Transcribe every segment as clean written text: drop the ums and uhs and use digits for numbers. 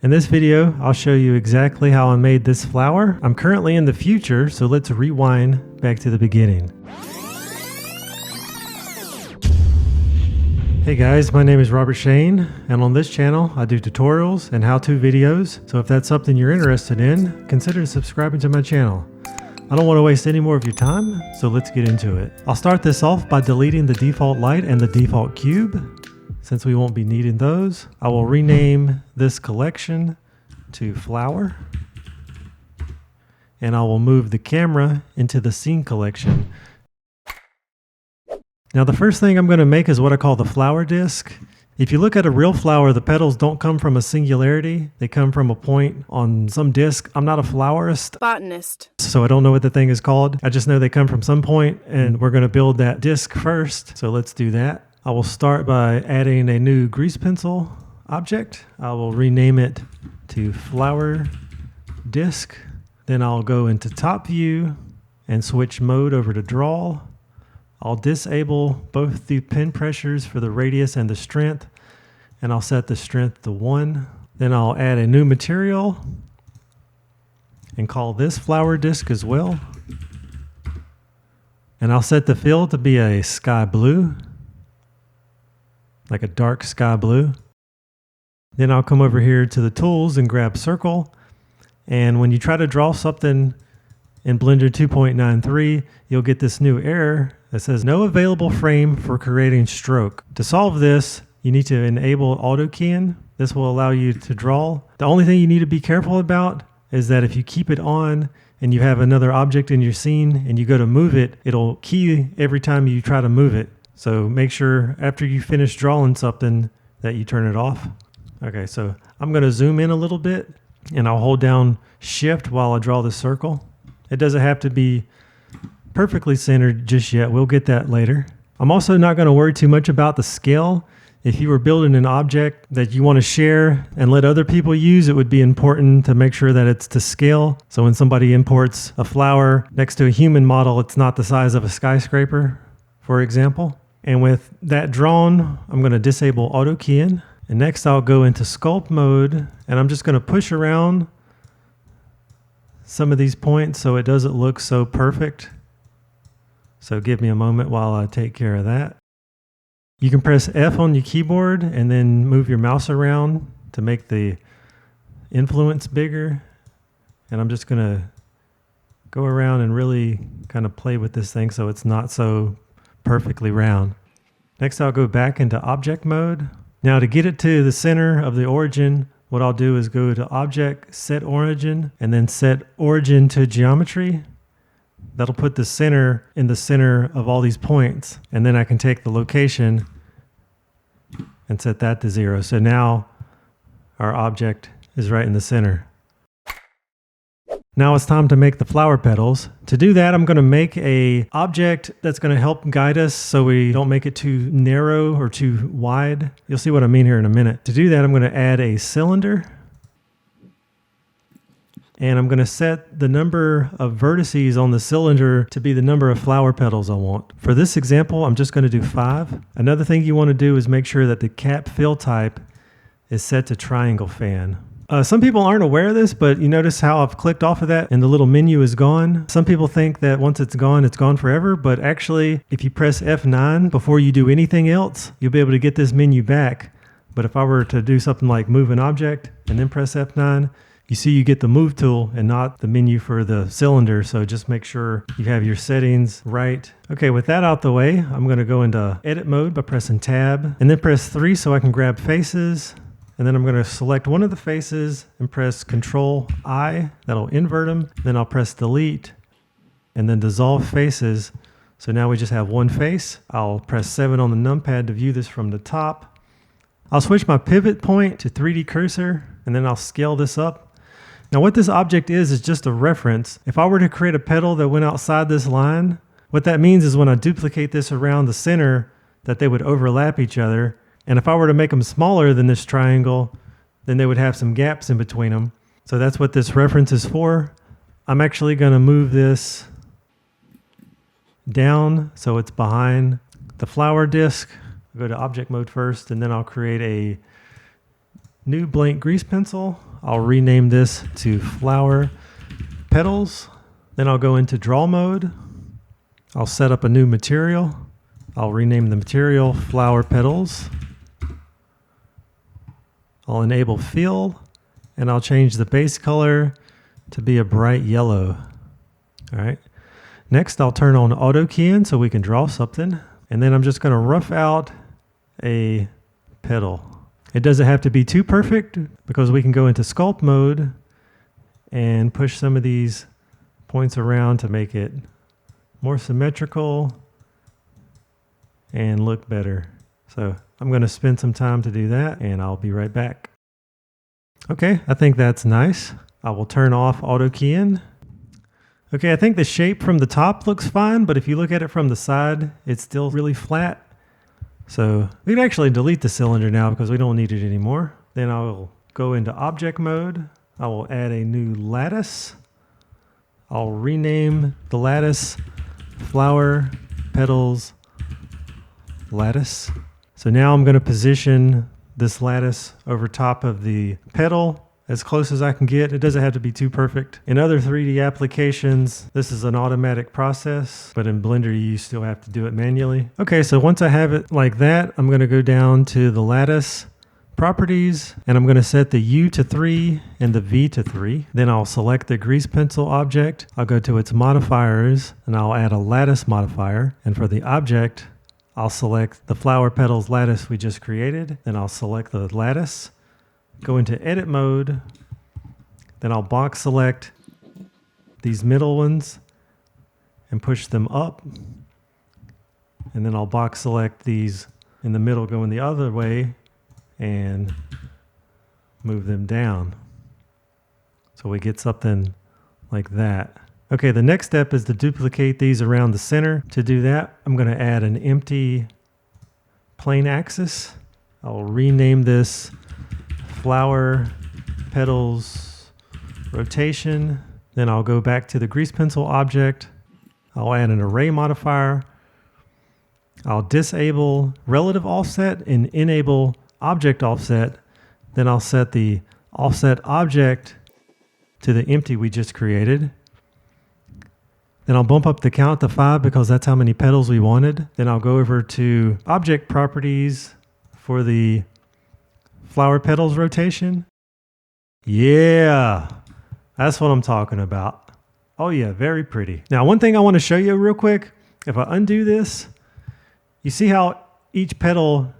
In this video, I'll show you exactly how I made this flower. I'm currently in the future, so let's rewind back to the beginning. Hey guys, my name is Robert Shane, and on this channel, I do tutorials and how-to videos. So if that's something you're interested in, consider subscribing to my channel. I don't want to waste any more of your time, so let's get into it. I'll start this off by deleting the default light and the default cube. Since we won't be needing those, I will rename this collection to flower. And I will move the camera into the scene collection. Now the first thing I'm going to make is what I call the flower disc. If you look at a real flower, the petals don't come from a singularity. They come from a point on some disc. I'm not a flowerist. Botanist. So I don't know what the thing is called. I just know they come from some point, and we're going to build that disc first. So let's do that. I will start by adding a new grease pencil object. I will rename it to flower disc. Then I'll go into top view and switch mode over to draw. I'll disable both the pin pressures for the radius and the strength, and I'll set the strength to 1. Then I'll add a new material and call this flower disc as well. And I'll set the fill to be a sky blue, like a dark sky blue. Then I'll come over here to the tools and grab circle. And when you try to draw something in Blender 2.93, you'll get this new error that says no available frame for creating stroke. To solve this, you need to enable auto keying. This will allow you to draw. The only thing you need to be careful about is that if you keep it on and you have another object in your scene and you go to move it, it'll key every time you try to move it. So make sure after you finish drawing something that you turn it off. Okay, so I'm going to zoom in a little bit and I'll hold down Shift while I draw the circle. It doesn't have to be perfectly centered just yet. We'll get that later. I'm also not going to worry too much about the scale. If you were building an object that you want to share and let other people use, it would be important to make sure that it's to scale. So when somebody imports a flower next to a human model, it's not the size of a skyscraper, for example. And with that drawn, I'm going to disable auto keying. And next I'll go into sculpt mode, and I'm just going to push around some of these points so it doesn't look so perfect. So give me a moment while I take care of that. You can press F on your keyboard and then move your mouse around to make the influence bigger. And I'm just going to go around and really kind of play with this thing so it's not so perfectly round. Next I'll go back into object mode. Now to get it to the center of the origin, what I'll do is go to Object, Set Origin, and then set Origin to Geometry. That'll put the center in the center of all these points. And then I can take the location and set that to 0. So now our object is right in the center. Now it's time to make the flower petals. To do that, I'm going to make an object that's going to help guide us so we don't make it too narrow or too wide. You'll see what I mean here in a minute. To do that, I'm going to add a cylinder. And I'm going to set the number of vertices on the cylinder to be the number of flower petals I want. For this example, I'm just going to do 5. Another thing you want to do is make sure that the cap fill type is set to triangle fan. Some people aren't aware of this, but you notice how I've clicked off of that and the little menu is gone. Some people think that once it's gone forever, but actually if you press F9 before you do anything else, you'll be able to get this menu back. But if I were to do something like move an object and then press F9, you see you get the move tool and not the menu for the cylinder. So just make sure you have your settings right. Okay, with that out the way, I'm going to go into edit mode by pressing tab and then press 3 so I can grab faces. And then I'm going to select one of the faces and press Control I. That'll invert them. Then I'll press delete and then dissolve faces. So now we just have one face. I'll press 7 on the numpad to view this from the top. I'll switch my pivot point to 3D cursor and then I'll scale this up. Now what this object is just a reference. If I were to create a petal that went outside this line, what that means is when I duplicate this around the center that they would overlap each other. And if I were to make them smaller than this triangle, then they would have some gaps in between them. So that's what this reference is for. I'm actually going to move this down so it's behind the flower disc. I'll go to object mode first, and then I'll create a new blank grease pencil. I'll rename this to flower petals. Then I'll go into draw mode. I'll set up a new material. I'll rename the material flower petals. I'll enable fill, and I'll change the base color to be a bright yellow. All right. Next, I'll turn on auto keying so we can draw something. And then I'm just going to rough out a petal. It doesn't have to be too perfect because we can go into sculpt mode and push some of these points around to make it more symmetrical and look better. So I'm going to spend some time to do that, and I'll be right back. Okay, I think that's nice. I will turn off auto keying. Okay, I think the shape from the top looks fine, but if you look at it from the side, it's still really flat. So we can actually delete the cylinder now because we don't need it anymore. Then I will go into object mode. I will add a new lattice. I'll rename the lattice flower petals lattice. So now I'm going to position this lattice over top of the petal as close as I can get. It doesn't have to be too perfect. In other 3D applications, this is an automatic process, but in Blender, you still have to do it manually. Okay, so once I have it like that, I'm going to go down to the lattice properties, and I'm going to set the U to 3 and the V to 3. Then I'll select the grease pencil object. I'll go to its modifiers, and I'll add a lattice modifier. And for the object, I'll select the flower petals lattice we just created. Then I'll select the lattice. Go into edit mode, then I'll box select these middle ones and push them up, and then I'll box select these in the middle going the other way and move them down so we get something like that. Okay, the next step is to duplicate these around the center. To do that, I'm going to add an empty plane axis. I'll rename this flower petals rotation. Then I'll go back to the grease pencil object. I'll add an array modifier. I'll disable relative offset and enable object offset. Then I'll set the offset object to the empty we just created. Then I'll bump up the count to 5 because that's how many petals we wanted. Then I'll go over to object properties for the flower petals rotation. Yeah, that's what I'm talking about. Oh yeah, very pretty. Now, one thing I want to show you real quick. If I undo this, you see how each petal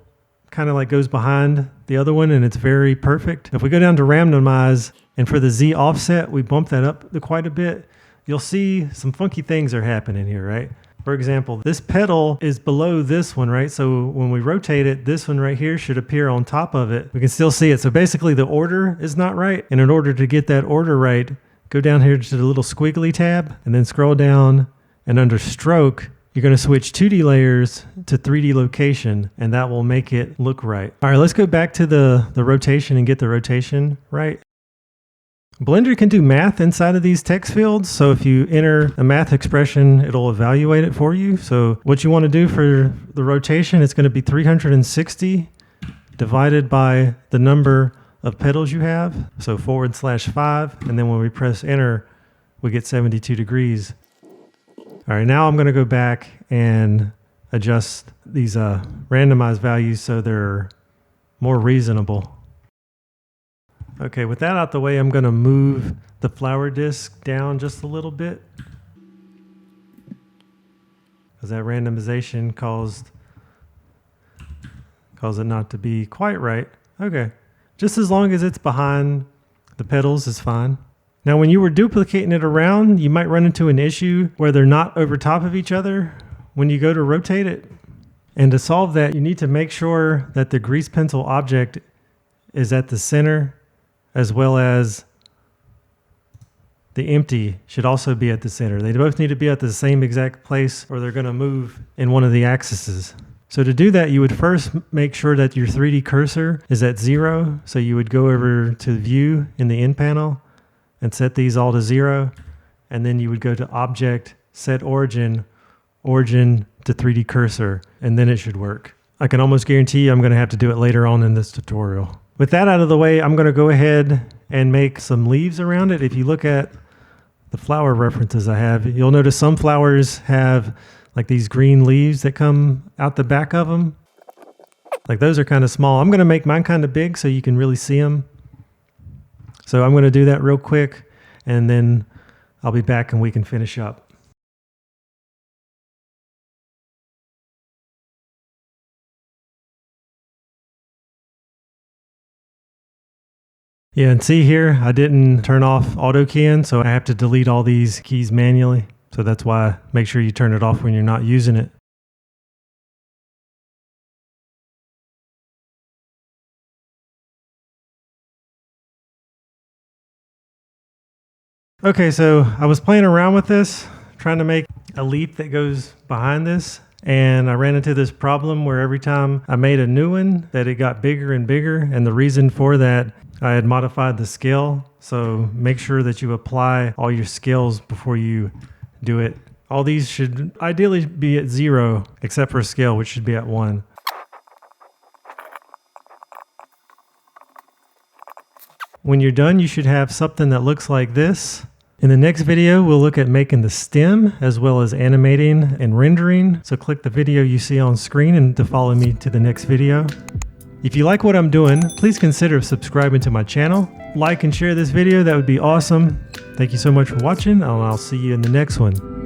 kind of like goes behind the other one and it's very perfect. If we go down to randomize and for the Z offset, we bump that up quite a bit. You'll see some funky things are happening here, right? For example, this petal is below this one, right? So when we rotate it, this one right here should appear on top of it. We can still see it. So basically the order is not right. And in order to get that order right, go down here to the little squiggly tab and then scroll down, and under stroke, you're going to switch 2D layers to 3D location, and that will make it look right. All right, let's go back to the rotation and get the rotation right. Blender can do math inside of these text fields. So if you enter a math expression, it'll evaluate it for you. So what you want to do for the rotation, it's going to be 360 divided by the number of petals you have. So /5. And then when we press enter, we get 72 degrees. All right, now I'm going to go back and adjust these randomized values so they're more reasonable. Okay, with that out the way, I'm going to move the flower disc down just a little bit because that randomization caused it not to be quite right. Okay, just as long as it's behind the petals is fine. Now, when you were duplicating it around, you might run into an issue where they're not over top of each other when you go to rotate it. And to solve that, you need to make sure that the grease pencil object is at the center, as well as the empty should also be at the center. They both need to be at the same exact place or they're going to move in one of the axes. So to do that, you would first make sure that your 3D cursor is at 0. So you would go over to view in the end panel and set these all to 0. And then you would go to object, set origin to 3D cursor, and then it should work. I can almost guarantee you I'm going to have to do it later on in this tutorial. With that out of the way, I'm going to go ahead and make some leaves around it. If you look at the flower references I have, you'll notice some flowers have like these green leaves that come out the back of them. Like those are kind of small. I'm going to make mine kind of big so you can really see them. So I'm going to do that real quick, and then I'll be back and we can finish up. Yeah, and see here, I didn't turn off auto keying, so I have to delete all these keys manually. So that's why make sure you turn it off when you're not using it. Okay, so I was playing around with this, trying to make a leaf that goes behind this, and I ran into this problem where every time I made a new one that it got bigger and bigger, and the reason for that, I had modified the scale. So make sure that you apply all your scales before you do it. All these should ideally be at 0, except for scale, which should be at 1. When you're done, you should have something that looks like this. In the next video, we'll look at making the stem as well as animating and rendering. So click the video you see on screen and to follow me to the next video. If you like what I'm doing, please consider subscribing to my channel. Like and share this video, that would be awesome. Thank you so much for watching, and I'll see you in the next one.